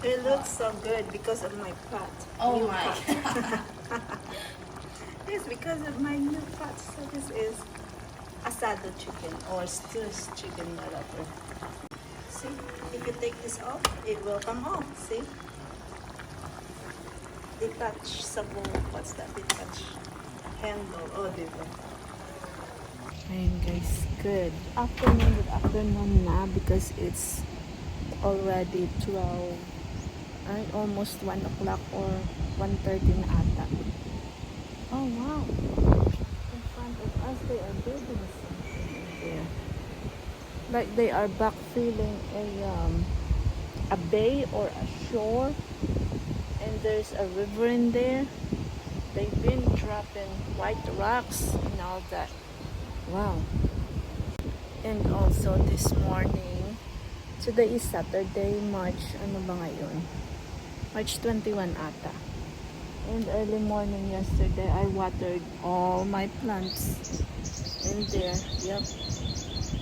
It looks so good because of my pot. Oh New my pot. Yes, because of my new pot. So this is asado chicken or stewed chicken, whatever. See, if you take this off, it will come off. See? Detach sa bowl. What's that? Detach handle. Oh, diba? Ayun guys, good afternoon na because it's already 12, ay almost 1 o'clock or 1:30 na ata. Oh wow, in front of us they are building something in there, like they are backfilling a bay or a shore, and there's a river in there. They've been dropping white rocks and all that. Wow. And also this morning, today is Saturday, March, ano ba ngayon? March 21 ata. And early morning yesterday, I watered all my plants in there. Yep.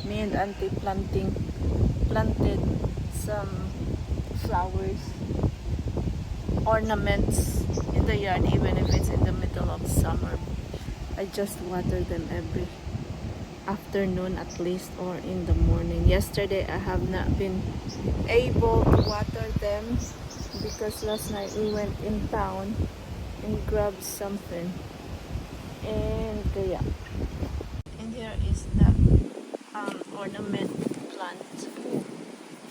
Me and Auntie planted some flowers, ornaments in the yard, even if it's in the middle of summer. I just water them every afternoon at least, or in the morning. Yesterday I have not been able to water them because last night we went in town and grabbed something, and yeah. And here is the ornament plant.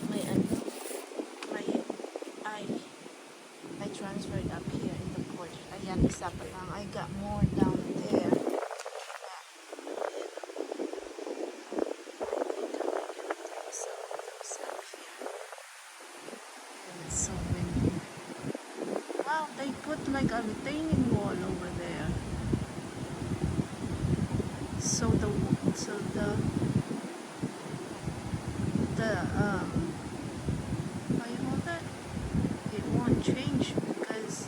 May ano, may I transferred up here in the porch. Ayan, isa pa lang. I got more down there. So windy. Wow, they put like a retaining wall over there. So the how you call that? It won't change because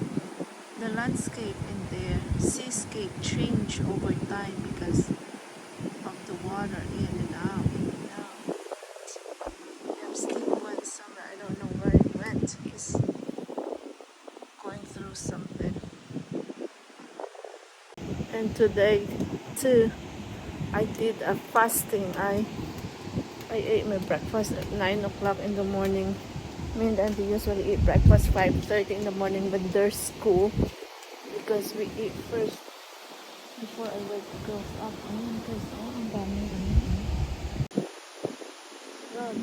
the landscape in there, seascape change over time because of the water in and out, in and out. We have still one summer. I don't know where it went. It's going through something. And today too, I did a fasting. I ate my breakfast at 9 o'clock in the morning. Me and Auntie usually eat breakfast 5:30 in the morning when there's school, because we eat first before I wake the girls up. Ayun guys, oh, ang dami. Well,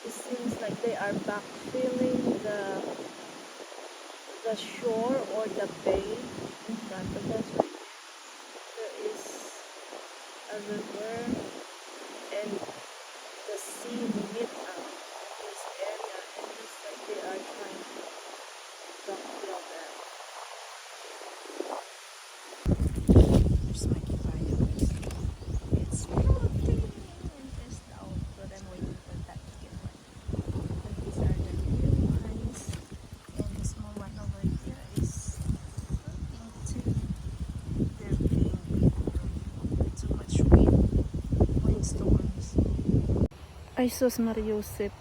it seems like they are backfilling the shore or the bay in front of us. There is a river and the sea meet up this area, and it's like they are trying to backfill that. There's my kibaya. It's floating in this now, but I'm waiting for that to get wet. And these are the new ones, and the small one over here is floating too. They're being too much windstorms. Ay sus Mariusip,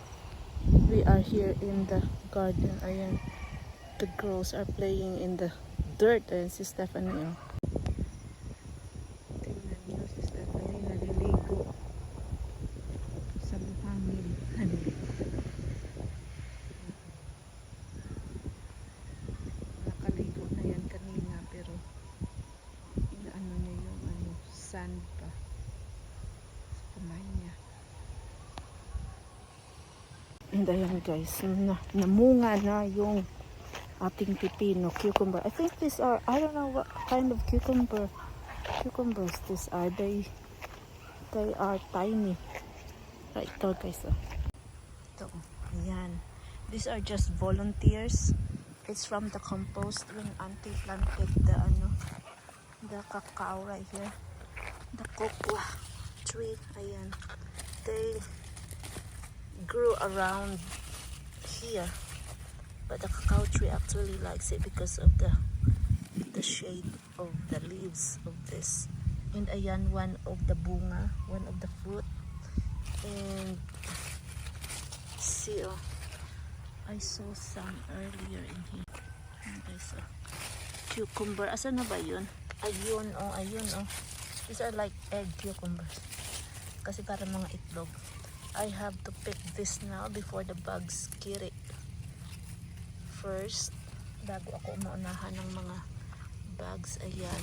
we are here in the garden. Ayan, the girls are playing in the dirt. Ayan si Stephanie, oh. Tingnan nyo si Stephanie naliligo sa buhangin. Nakaligo na yan kanina, pero inaano niya yung sand pa sa kamay niya. And ayan guys, namunga na yung ating pipino, cucumber. I think these are, I don't know what kind of cucumbers these are. They are tiny. Right, ito guys. Ito, ayan. These are just volunteers. It's from the compost when Auntie planted the cacao right here. The cocoa tree, ayan. They grew around here, but the cacao tree actually likes it because of the shade of the leaves of this. And ayan, one of the bunga, one of the fruit. And see, oh, I saw some earlier in here. Ayan guys, oh. Cucumber. Asan na ba yun? Ayun, oh, ayun, oh. These are like egg cucumbers. Kasi para mga itlog. I have to pick this now before the bugs get it. First, bago ako maunahan ng mga bugs. Ayan.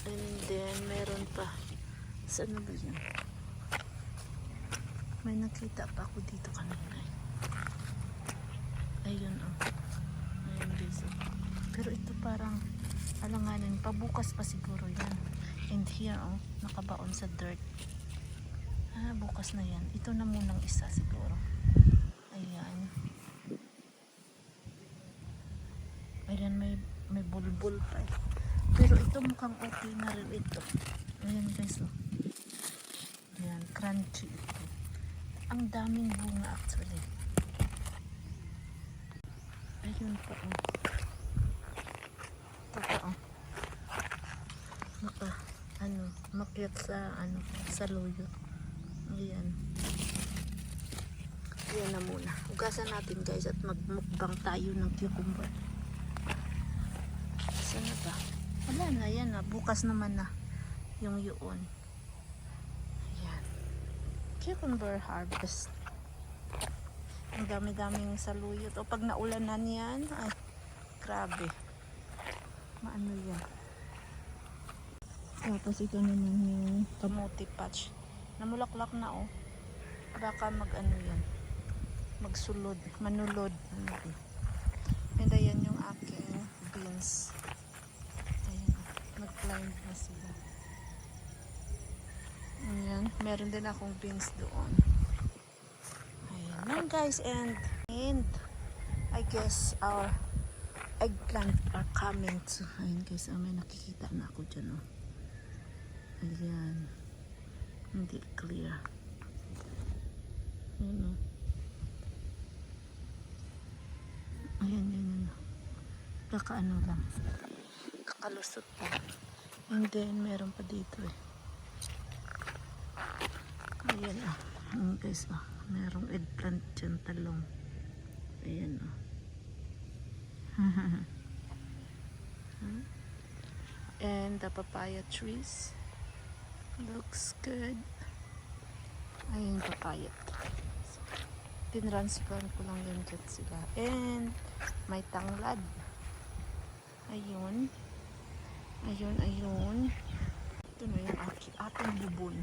And then, meron pa. Saan na ba yun? May nakita pa ako dito kanina. Ayun, oh. Ayun, guys, oh. Pero ito parang alanganin. Pabukas pa siguro yan. And here, oh, nakabaon sa dirt. Ah, bukas na yan. Ito na munang isa siguro. Ayan. Ayan, may bulbul pa eh. Pero ito mukhang okay na rin ito. Ayan guys, oh. Ayan, crunchy ito. Ang daming bunga actually. Ayun pa, oh. Ito pa, oh. Makyat sa loyo. Ayan. Ayan na muna. Ugasan natin guys at magmukbang tayo ng cucumber. Saan na ba? Wala na, yan na. Bukas naman na yung yun. Ayan. Cucumber harvest. Ang dami-daming saluyot. O pag naulanan yan, ay, grabe. Maano yan. Tapos ito naman yung kamote patch. Namulaklak na oh. Baka mag-ano yan. Magsulod. Manulod. And ayan yung aking beans. Ayan. Nag-climb na sila. Ayan. Meron din akong beans doon. Ayan lang guys. And I guess our eggplant are coming to. Ayan guys. May nakikita na ako dyan oh. Ayan. Hindi clear. Ayan o. Ayan, yan. Kakaano lang. Kakalusot pa. And then, meron pa dito eh. Ayan o. Ayan guys o. Merong eggplant dyan, talong. Ayan o. And the papaya trees. Looks good. Ayun, papaya. Tinransplant ko lang yan dyan sila. And may tanglad. Ayun. Ayun, ayun. Ito na yung ating bubon.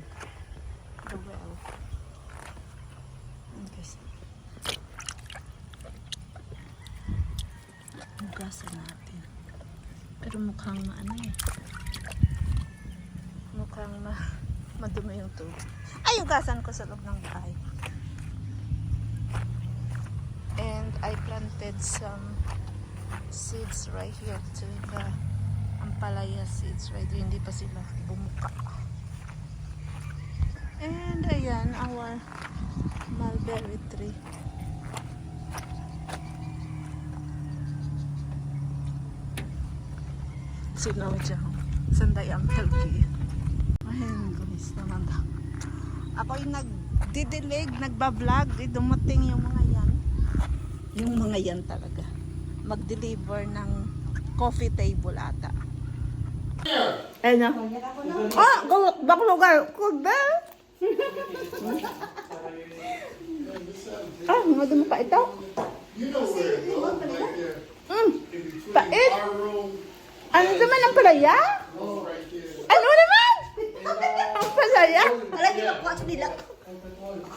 The well. Okay. Hugasan natin. Pero mukhang maano eh. Mukhang madumi yung tubig. Ay, hugasan ko sa loob ng bahay. And I planted some seeds right here to the ampalaya seeds right here. Hindi pa sila bumuka. And ayan, our mulberry tree. Sinaw dyan. Sanday ang healthy. Ayan guys, naman daw. Ako yung nagdidilig, nagbablog, dumating yung mga yan. Yung mga yan talaga. Mag-deliver ng coffee table ata. Ayun na. Ah! Baklugar! Kuda! Ah, madumi pa ito? Pait! Ano naman ang palaya? Ano naman? Ang palaya? Alam niyo, ako nila.